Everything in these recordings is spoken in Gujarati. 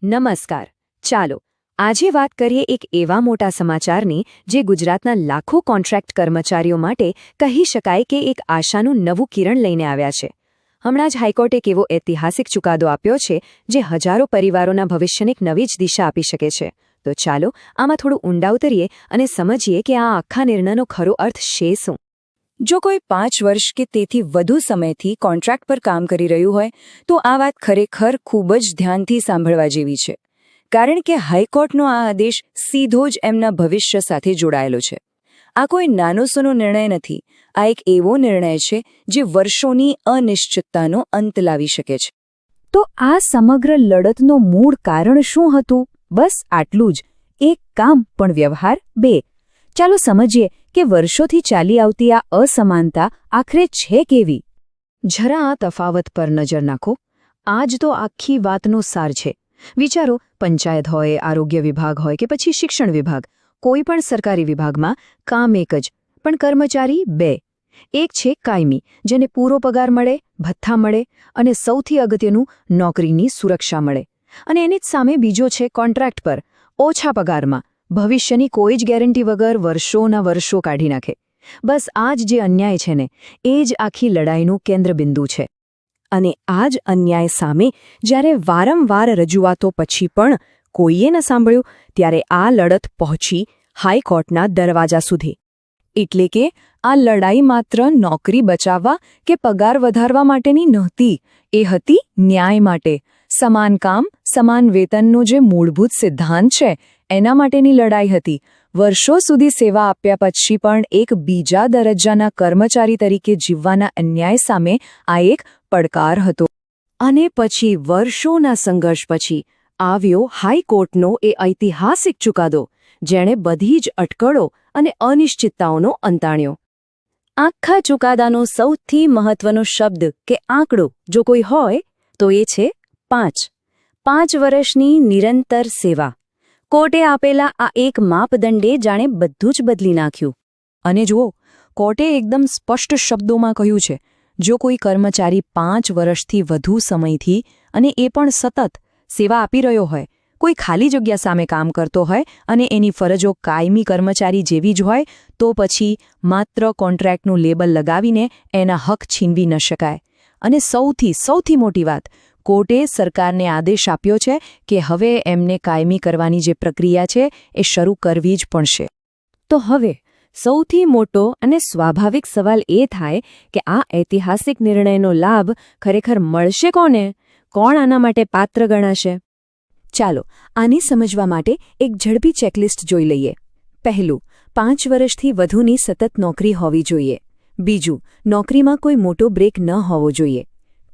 નમસ્કાર. ચાલો આજે વાત કરીએ એક એવા મોટા સમાચારની જે ગુજરાતના લાખો કોન્ટ્રાક્ટ કર્મચારીઓ માટે કહી શકાય કે એક આશાનું નવું કિરણ લઈને આવ્યા છે. હમણાં જ હાઈકોર્ટે એક એવો ઐતિહાસિક ચુકાદો આપ્યો છે જે હજારો પરિવારોના ભવિષ્યને એક નવી જ દિશા આપી શકે છે. તો ચાલો આમાં થોડું ઊંડા ઉતરીએ અને સમજીએ કે આ આખા નિર્ણયનો ખરો અર્થ છે શું. જો કોઈ 5 વર્ષ કે તેથી વધુ સમયથી કોન્ટ્રાક્ટ પર કામ કરી રહ્યું હોય તો આ વાત ખરેખર ખૂબ જ ધ્યાનથી સાંભળવા જેવી છે, કારણ કે હાઈકોર્ટનો આ આદેશ સીધો જ એમના ભવિષ્ય સાથે જોડાયેલો છે. આ કોઈ નાનોસૂનો નિર્ણય નથી. આ એક એવો નિર્ણય છે જે વર્ષોની અનિશ્ચિતતાનો અંત લાવી શકે છે. તો આ સમગ્ર લડતનો મૂળ કારણ શું હતું? બસ આટલું જ. એક કામ પણ વ્યવહાર બે. ચાલો સમજીએ કે વર્ષોથી ચાલી આવતી આ અસમાનતા આખરે છે કેવી. જરા આ તફાવત પર નજર નાખો. આ જ તો આખી વાતનો સાર છે. વિચારો, પંચાયત હોય, આરોગ્ય વિભાગ હોય કે પછી શિક્ષણ વિભાગ, કોઈ પણ સરકારી વિભાગમાં કામ એક જ, પણ કર્મચારી બે. એક છે કાયમી, જેને પૂરો પગાર મળે, ભથ્થા મળે અને સૌથી અગત્યનું નોકરીની સુરક્ષા મળે. અને એની જ સામે બીજો છે કોન્ટ્રાક્ટ પર, ઓછા પગારમાં, ભવિષ્યની કોઈ જ ગેરંટી વગર વર્ષોના વર્ષો કાઢી નાખે. બસ આ જ જે અન્યાય છે ને, એ જ આખી લડાઈનું કેન્દ્રબિંદુ છે. અને આ જ અન્યાય સામે જ્યારે વારંવાર રજૂઆતો પછી પણ કોઈએ ન સાંભળ્યું, ત્યારે આ લડત પહોંચી હાઈકોર્ટના દરવાજા સુધી. એટલે કે આ લડાઈ માત્ર નોકરી બચાવવા કે પગાર વધારવા માટેની નહોતી, એ હતી ન્યાય માટે. સમાન કામ, સમાન વેતનનો જે મૂળભૂત સિદ્ધાંત છે એના માટેની લડાઈ હતી. વર્ષો સુધી સેવા આપ્યા પછી પણ એક બીજા દરજ્જાના કર્મચારી તરીકે જીવવાના અન્યાય સામે આ એક પડકાર હતો. અને પછી વર્ષોના સંઘર્ષ પછી આવ્યો હાઈકોર્ટનો એ ઐતિહાસિક ચુકાદો, જેણે બધી જ અટકળો અને અનિશ્ચિતતાઓનો અંત આણ્યો. આખા ચુકાદાનો સૌથી મહત્વનો શબ્દ કે આંકડો જો કોઈ હોય તો એ છે 5. 5 વર્ષની નિરંતર સેવા. કોર્ટે આપેલા આ એક માપદંડે જાણે બધું જ બદલી નાખ્યું. અને જુઓ, કોર્ટે એકદમ સ્પષ્ટ શબ્દોમાં કહ્યું છે, જો કોઈ કર્મચારી 5 વર્ષથી વધુ સમયથી અને એ પણ સતત સેવા આપી રહ્યો હોય, કોઈ ખાલી જગ્યા સામે કામ કરતો હોય અને એની ફરજો કાયમી કર્મચારી જેવી જ હોય, તો પછી માત્ર કોન્ટ્રાક્ટનું લેબલ લગાવીને એના હક છીનવી ન શકાય. અને સૌથી મોટી વાત, કોર્ટે સરકારને આદેશ આપ્યો છે કે હવે એમને કાયમી કરવાની જે પ્રક્રિયા છે એ શરૂ કરવી જ પડશે. તો હવે સૌથી મોટો અને સ્વાભાવિક સવાલ એ થાય કે આ ઐતિહાસિક નિર્ણયનો લાભ ખરેખર મળશે કોને? કોણ આના માટે પાત્ર ગણાશે? ચાલો આને સમજવા માટે એક ઝડપી ચેકલિસ્ટ જોઈ લઈએ. પહેલું, 5 વર્ષથી વધુની સતત નોકરી હોવી જોઈએ. બીજું, નોકરીમાં કોઈ મોટો બ્રેક ન હોવો જોઈએ.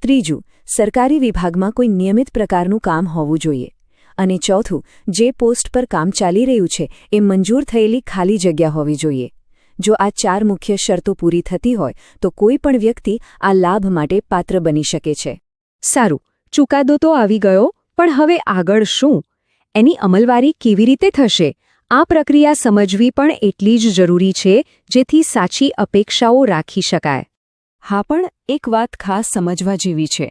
ત્રીજું, સરકારી વિભાગમાં કોઈ નિયમિત પ્રકારનું કામ હોવું જોઈએ. અને ચોથું, જે પોસ્ટ પર કામ ચાલી રહ્યું છે એ મંજૂર થયેલી ખાલી જગ્યા હોવી જોઈએ. જો આ 4 મુખ્ય શરતો પૂરી થતી હોય તો કોઈ પણ વ્યક્તિ આ લાભ માટે પાત્ર બની શકે છે. સારું, ચુકાદો તો આવી ગયો, પણ હવે આગળ શું? એની અમલવારી કેવી રીતે થશે? આ પ્રક્રિયા સમજવી પણ એટલી જ જરૂરી છે જેથી સાચી અપેક્ષાઓ રાખી શકાય. હા, પણ એક વાત ખાસ સમજવા જેવી છે.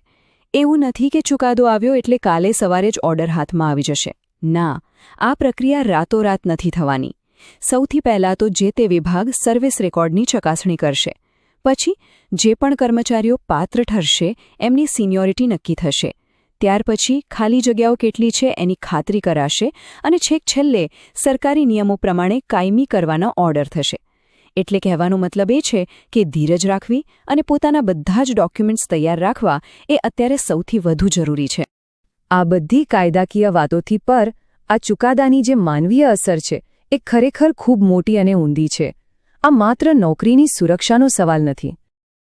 એવું નથી કે ચુકાદો આવ્યો એટલે કાલે સવારે જ ઓર્ડર હાથમાં આવી જશે. ના, આ પ્રક્રિયા રાતોરાત નથી થવાની. સૌથી પહેલાં તો જે તે વિભાગ સર્વિસ રેકોર્ડની ચકાસણી કરશે. પછી જે પણ કર્મચારીઓ પાત્ર ઠરશે એમની સિનિયોરિટી નક્કી થશે. ત્યાર પછી ખાલી જગ્યાઓ કેટલી છે એની ખાતરી કરાશે અને છેક છેલ્લે સરકારી નિયમો પ્રમાણે કાયમી કરવાના ઓર્ડર થશે. એટલે કહેવાનો મતલબ એ છે કે ધીરજ રાખવી અને પોતાના બધા જ ડોક્યુમેન્ટ્સ તૈયાર રાખવા એ અત્યારે સૌથી વધુ જરૂરી છે. આ બધી કાયદાકીય વાતોથી પર આ ચુકાદાની જે માનવીય અસર છે એ ખરેખર ખૂબ મોટી અને ઊંડી છે. આ માત્ર નોકરીની સુરક્ષાનો સવાલ નથી.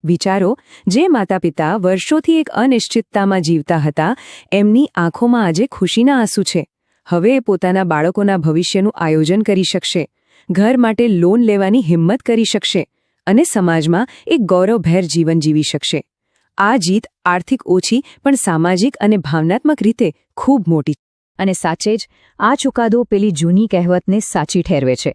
વિચારો, જે માતાપિતા વર્ષોથી એક અનિશ્ચિતતામાં જીવતા હતા, એમની આંખોમાં આજે ખુશીના આંસુ છે. હવે એ પોતાના બાળકોના ભવિષ્યનું આયોજન કરી શકશે, ઘર માટે લોન લેવાની હિંમત કરી શકશે અને સમાજમાં એક ગૌરવભેર જીવન જીવી શકશે. આ જીત આર્થિક ઓછી પણ સામાજિક અને ભાવનાત્મક રીતે ખૂબ મોટી. અને સાચે જ આ ચુકાદો પેલી જૂની કહેવતને સાચી ઠેરવે છે.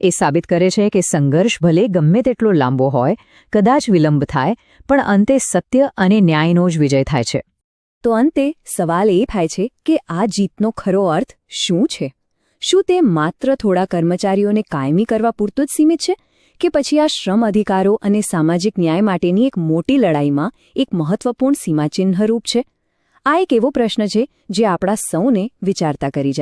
એ સાબિત કરે છે કે સંઘર્ષ ભલે ગમે તેટલો લાંબો હોય, કદાચ વિલંબ થાય, પણ અંતે સત્ય અને ન્યાયનો જ વિજય થાય છે. તો અંતે સવાલ એ થાય છે કે આ જીતનો ખરો અર્થ શું છે? શું તે માત્ર થોડા કર્મચારીઓને કાયમી કરવા પૂરતું જ સીમિત છે, કે પછી આ શ્રમ અધિકારો અને સામાજિક ન્યાય માટેની એક મોટી લડાઈમાં એક મહત્વપૂર્ણ સીમાચિહ્નરૂપ છે? આ એક એવો પ્રશ્ન છે જે આપણા સૌને વિચારતા કરી જાય.